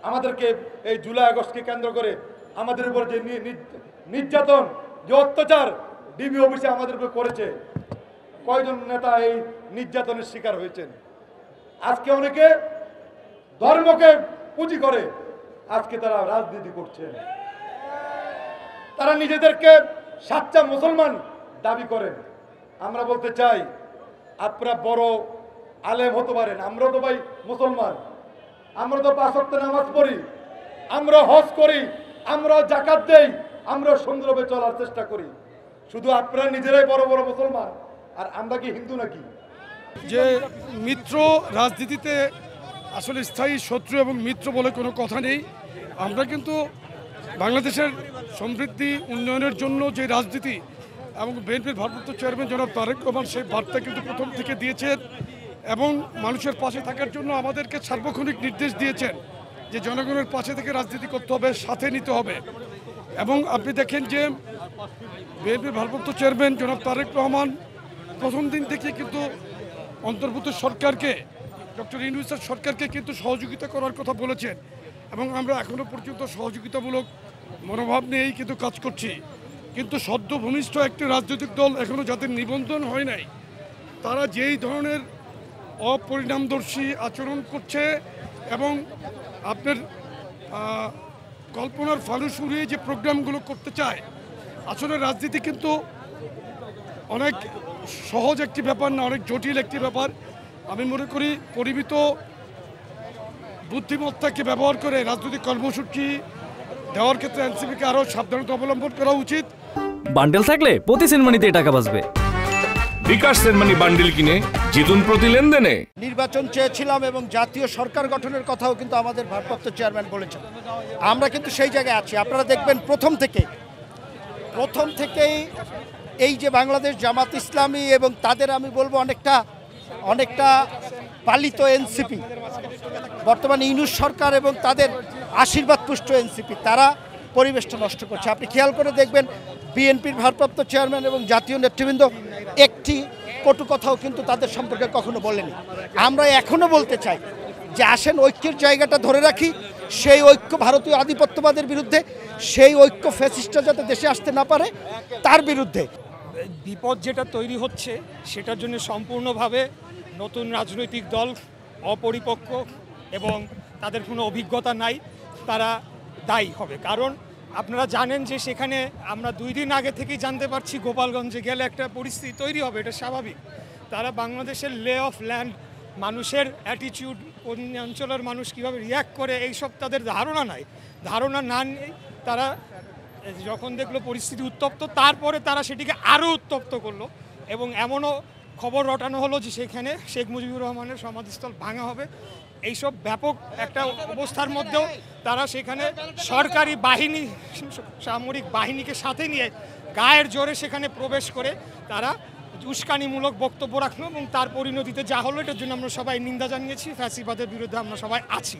আমাদেরকে এই জুলাই আগস্টকে কেন্দ্র করে আমাদের উপর যে নির্যাতন, যে অত্যাচার ডিবি অফিসে আমাদের উপর করেছে, কয়জন নেতা এই নির্যাতনের শিকার হয়েছেন। আজকে অনেকে ধর্মকে পুঁজি করে আজকে তারা রাজনীতি করছেন। তারা নিজেদেরকে সাচ্চা মুসলমান দাবি করেন। আমরা বলতে চাই, আপনারা বড় আলেম হতে পারেন, আমরা তো ভাই মুসলমান, আমরা তো 5 ওয়াক্ত নামাজ পড়ি, আমরা হজ করি, আমরা যাকাত দেই, আমরা সুন্দরভাবে চলার চেষ্টা করি। শুধু আপনারা নিজেরাই বড় বড় মুসলমান, আর আমরা কি হিন্দু নাকি? যে মিত্র রাজনীতিতে আসলে স্থায়ী শত্রু এবং মিত্র বলে কোনো কথা নেই। আমরা কিন্তু বাংলাদেশের সমৃদ্ধি উন্নয়নের জন্য যে রাজনীতি এবং বিএনপির ভারপ্রাপ্ত চেয়ারম্যান জনাব তারেক রহমান সেই বার্তা কিন্তু প্রথম থেকে দিয়েছেন এবং মানুষের পাশে থাকার জন্য আমাদেরকে সার্বক্ষণিক নির্দেশ দিয়েছেন যে জনগণের পাশে থেকে রাজনীতি করতে হবে, সাথে নিতে হবে। এবং আপনি দেখেন যে বিএনপির ভারপ্রাপ্ত চেয়ারম্যান জনাব তারেক রহমান প্রথম দিন থেকে কিন্তু অন্তর্ভুক্ত সরকারকে, ডক্টর ইউনূসের সরকারকে কিন্তু সহযোগিতা করার কথা বলেছেন এবং আমরা এখনও পর্যন্ত সহযোগিতামূলক মনোভাব নিয়েই কিন্তু কাজ করছি। কিন্তু সদ্য ভূমিষ্ঠ একটি রাজনৈতিক দল এখনও যাদের নিবন্ধন হয় নাই, তারা যেই ধরনের অপরিণামদর্শী আচরণ করছে এবং আপনার কল্পনার ফানুস উড়িয়ে যে প্রোগ্রামগুলো করতে চায়, আসলে রাজনীতি কিন্তু অনেক সহজ একটি ব্যাপার না, অনেক জটিল একটি ব্যাপার। আমি মনে করি পরিমিত বুদ্ধিমত্তাকে ব্যবহার করে রাজনৈতিক কর্মসূচি দেওয়ার ক্ষেত্রে এনসিপিকে আরও সাবধানতা অবলম্বন করা উচিত। বান্ডেল থাকলে প্রতি সেনমানিতে টাকা বাঁচবে। বিকাশ সেনমানি বান্ডেল কিনে জিতুন প্রতি লেনদেনে। নির্বাচন চেয়েছিলাম এবং জাতীয় সরকার গঠনের কথাও কিন্তু আমাদের ভারপ্রাপ্ত চেয়ারম্যান বলেছেন। আমরা কিন্তু সেই জায়গায় আছি। আপনারা দেখবেন প্রথম থেকেই এই যে বাংলাদেশ জামাত ইসলামী এবং তাদের আমি বলবো অনেকটা পালিত এনসিপি, বর্তমানে ইউনূস সরকার এবং তাদের আশীর্বাদ পুষ্ট এনসিপি, তারা পরিবেশটা নষ্ট করছে। আপনি খেয়াল করে দেখবেন বিএনপির ভারপ্রাপ্ত চেয়ারম্যান এবং জাতীয় নেতৃবৃন্দ একটি কটু কথাও কিন্তু তাদের সম্পর্কে কখনো বলেনি। আমরা এখনও বলতে চাই যে আসেন ঐক্যের জায়গাটা ধরে রাখি, সেই ঐক্য ভারতীয় আধিপত্যবাদের বিরুদ্ধে, সেই ঐক্য ফ্যাসিস্টরা যাতে দেশে আসতে না পারে তার বিরুদ্ধে। বিপদ যেটা তৈরি হচ্ছে সেটার জন্য সম্পূর্ণভাবে নতুন রাজনৈতিক দল অপরিপক্ক এবং তাদের কোনো অভিজ্ঞতা নাই, তারা দায়ী হবে। কারণ আপনারা জানেন যে সেখানে আমরা 2 দিন আগে থেকেই জানতে পারছি গোপালগঞ্জে গেলে একটা পরিস্থিতি তৈরি হবে, এটা স্বাভাবিক। তারা বাংলাদেশের লে অফ ল্যান্ড, মানুষের অ্যাটিটিউড, কোন অঞ্চলের মানুষ কীভাবে রিয়্যাক্ট করে এইসব তাদের ধারণা না নেই। তারা যখন দেখলো পরিস্থিতি উত্তপ্ত, তারপরে তারা সেটিকে আরও উত্তপ্ত করলো এবং এমনও খবর রটানো হলো যে সেখানে শেখ মুজিবুর রহমানের সমাধিস্থল ভাঙা হবে। এইসব ব্যাপক একটা অবস্থার মধ্যেও তারা সেখানে সরকারি বাহিনী, সামরিক বাহিনীকে সাথে নিয়ে গায়ের জোরে সেখানে প্রবেশ করে তারা উস্কানিমূলক বক্তব্য রাখলো এবং তার পরিণতিতে যা হলো, এটার জন্য আমরা সবাই নিন্দা জানিয়েছি। ফ্যাসিবাদের বিরুদ্ধে আমরা সবাই আছি।